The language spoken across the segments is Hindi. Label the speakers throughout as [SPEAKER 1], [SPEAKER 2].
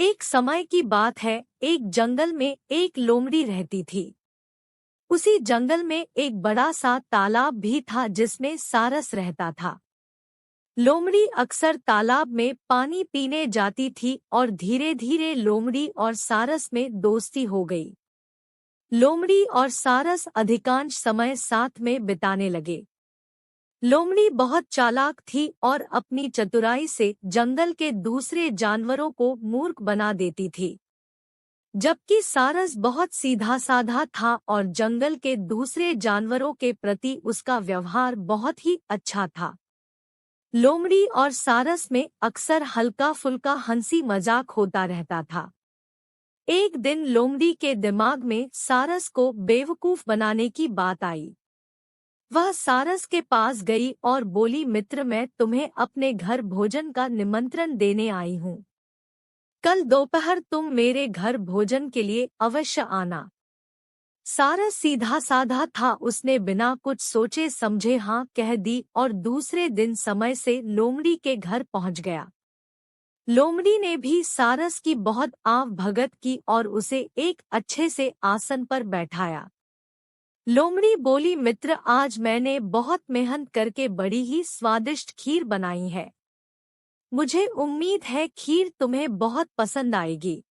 [SPEAKER 1] एक समय की बात है, एक जंगल में एक लोमड़ी रहती थी। उसी जंगल में एक बड़ा सा तालाब भी था जिसमें सारस रहता था। लोमड़ी अक्सर तालाब में पानी पीने जाती थी और धीरे धीरे लोमड़ी और सारस में दोस्ती हो गई। लोमड़ी और सारस अधिकांश समय साथ में बिताने लगे। लोमड़ी बहुत चालाक थी और अपनी चतुराई से जंगल के दूसरे जानवरों को मूर्ख बना देती थी, जबकि सारस बहुत सीधा साधा था और जंगल के दूसरे जानवरों के प्रति उसका व्यवहार बहुत ही अच्छा था। लोमड़ी और सारस में अक्सर हल्का फुल्का हंसी मजाक होता रहता था। एक दिन लोमड़ी के दिमाग में सारस को बेवकूफ बनाने की बात आई। वह सारस के पास गई और बोली, मित्र, मैं तुम्हें अपने घर भोजन का निमंत्रण देने आई हूँ। कल दोपहर तुम मेरे घर भोजन के लिए अवश्य आना। सारस सीधा साधा था, उसने बिना कुछ सोचे समझे हाँ कह दी और दूसरे दिन समय से लोमड़ी के घर पहुंच गया। लोमड़ी ने भी सारस की बहुत आव भगत की और उसे एक अच्छे से आसन पर बैठाया। लोमड़ी बोली, मित्र, आज मैंने बहुत मेहनत करके बड़ी ही स्वादिष्ट खीर बनाई है। मुझे उम्मीद है खीर तुम्हें बहुत पसंद आएगी।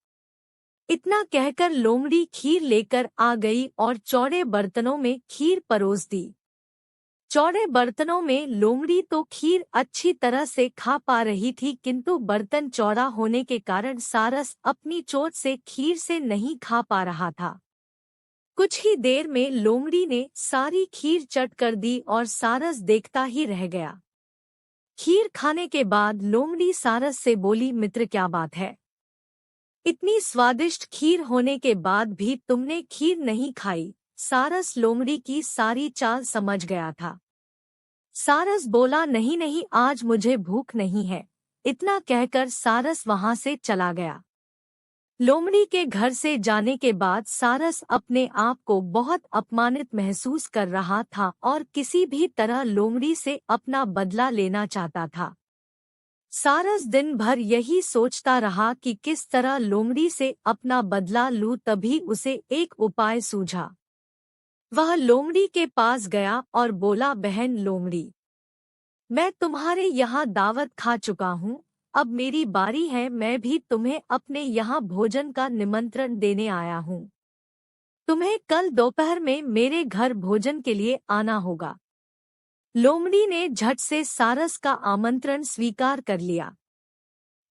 [SPEAKER 1] इतना कहकर लोमड़ी खीर लेकर आ गई और चौड़े बर्तनों में खीर परोस दी। चौड़े बर्तनों में लोमड़ी तो खीर अच्छी तरह से खा पा रही थी, किंतु बर्तन चौड़ा होने के कारण सारस अपनी चोट से खीर से नहीं खा पा रहा था। कुछ ही देर में लोमड़ी ने सारी खीर चट कर दी और सारस देखता ही रह गया। खीर खाने के बाद लोमड़ी सारस से बोली, मित्र, क्या बात है? इतनी स्वादिष्ट खीर होने के बाद भी तुमने खीर नहीं खाई। सारस लोमड़ी की सारी चाल समझ गया था। सारस बोला, नहीं नहीं, आज मुझे भूख नहीं है। इतना कहकर सारस वहां से चला गया। लोमड़ी के घर से जाने के बाद सारस अपने आप को बहुत अपमानित महसूस कर रहा था और किसी भी तरह लोमड़ी से अपना बदला लेना चाहता था। सारस दिन भर यही सोचता रहा कि किस तरह लोमड़ी से अपना बदला लूं, तभी उसे एक उपाय सूझा। वह लोमड़ी के पास गया और बोला, बहन लोमड़ी, मैं तुम्हारे यहाँ दावत खा चुका हूँ, अब मेरी बारी है। मैं भी तुम्हें अपने यहाँ भोजन का निमंत्रण देने आया हूँ। तुम्हें कल दोपहर में मेरे घर भोजन के लिए आना होगा। लोमड़ी ने झट से सारस का आमंत्रण स्वीकार कर लिया।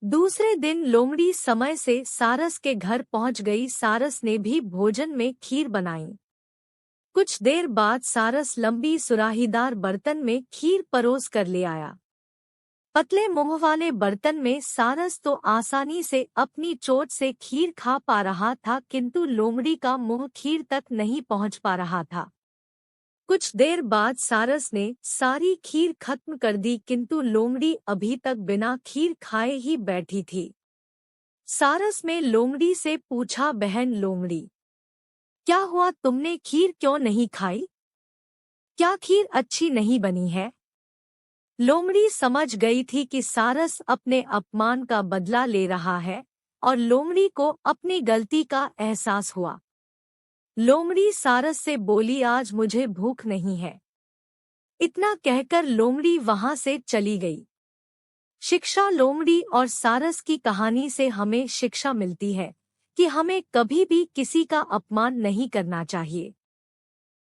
[SPEAKER 1] दूसरे दिन लोमड़ी समय से सारस के घर पहुंच गई। सारस ने भी भोजन में खीर बनाई। कुछ देर बाद सारस लंबी सुराहीदार बर्तन में खीर परोस कर ले आया। पतले मुंह वाले बर्तन में सारस तो आसानी से अपनी चोट से खीर खा पा रहा था, किंतु लोमड़ी का मुंह खीर तक नहीं पहुंच पा रहा था। कुछ देर बाद सारस ने सारी खीर खत्म कर दी, किंतु लोमड़ी अभी तक बिना खीर खाए ही बैठी थी। सारस ने लोमड़ी से पूछा, बहन लोमड़ी, क्या हुआ? तुमने खीर क्यों नहीं खाई? क्या खीर अच्छी नहीं बनी है? लोमड़ी समझ गई थी कि सारस अपने अपमान का बदला ले रहा है और लोमड़ी को अपनी गलती का एहसास हुआ। लोमड़ी सारस से बोली, आज मुझे भूख नहीं है। इतना कहकर लोमड़ी वहां से चली गई। शिक्षा। लोमड़ी और सारस की कहानी से हमें शिक्षा मिलती है कि हमें कभी भी किसी का अपमान नहीं करना चाहिए।